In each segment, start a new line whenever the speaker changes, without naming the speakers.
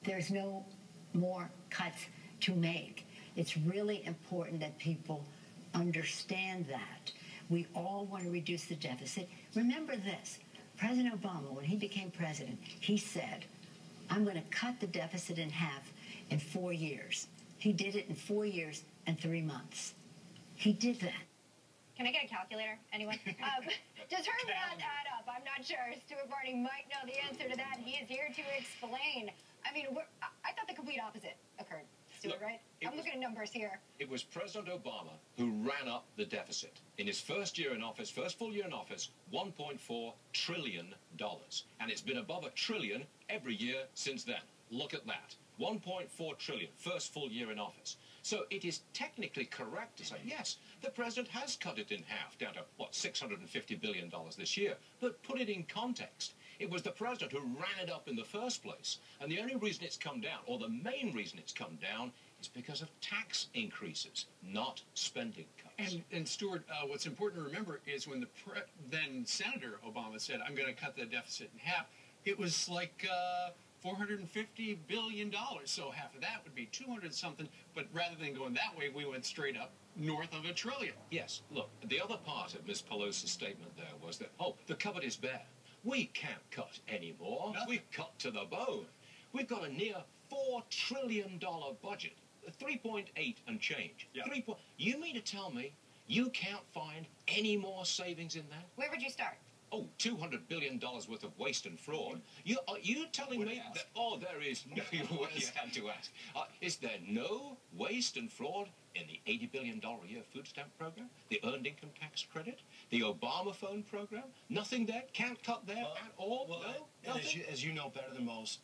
There's no more cuts to make. It's really important that people understand that. We all want to reduce the deficit. Remember this, President Obama, when he became president, he said, I'm going to cut the deficit in half in 4 years. He did it in 4 years and 3 months. He did that.
Can I get a calculator? Anyone? Determine that add up. I'm not sure. Stuart Varney might know the answer to that. He is here to explain. I mean, I thought the complete opposite occurred. Stuart, right? I'm looking at numbers here.
It was President Obama who ran up the deficit. In his first year in office, first full year in office, $1.4 trillion. And it's been above $1 trillion every year since then. Look at that. 1.4 trillion, first full year in office. So it is technically correct to say, yes, the president has cut it in half, down to, what, $650 billion this year. But put it in context. It was the president who ran it up in the first place. And the only reason it's come down, or the main reason it's come down, is because of tax increases, not spending cuts.
And Stuart, what's important to remember is when the then Senator Obama said, I'm going to cut the deficit in half, it was like $450 billion. So half of that would be 200-something. But rather than going that way, we went straight up north of $1 trillion.
Yes, look, the other part of Ms. Pelosi's statement there was that, oh, the cupboard is bare. We can't cut anymore.
Nothing.
We've cut to the bone. We've got a near $4 trillion budget, 3.8 and change.
Yeah.
You mean to tell me you can't find any more savings in that?
Where would you start?
Oh, $200 billion worth of waste and fraud. Are you telling me that, oh, there is no, you had to ask. Is there no waste and fraud in the $80 billion a year food stamp program, the earned income tax credit, the Obama phone program? Nothing there? Can't cut there at all?
Well,
no? Nothing?
As you know better than most,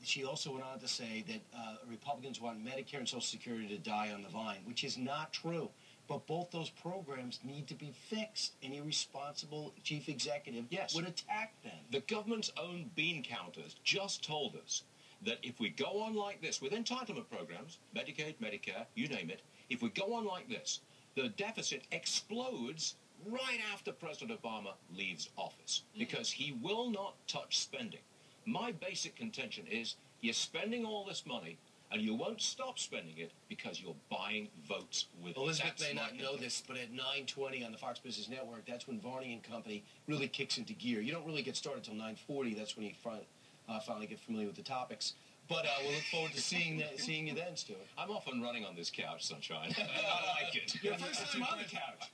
she also went on to say that Republicans want Medicare and Social Security to die on the vine, which is not true. But both those programs need to be fixed. Any responsible chief executive would attack them.
The government's own bean counters just told us that if we go on like this with entitlement programs, Medicaid, Medicare, you name it, if we go on like this, the deficit explodes right after President Obama leaves office because he will not touch spending. My basic contention is you're spending all this money and you won't stop spending it because you're buying votes with it.
Elizabeth may not know this, but at 9:20 on the Fox Business Network, that's when Varney and Company really kicks into gear. You don't really get started until 9:40. That's when you finally get familiar with the topics. But we'll look forward to seeing you then, Stuart.
I'm off and running on this couch, Sunshine. I like it.
Your first time on the couch.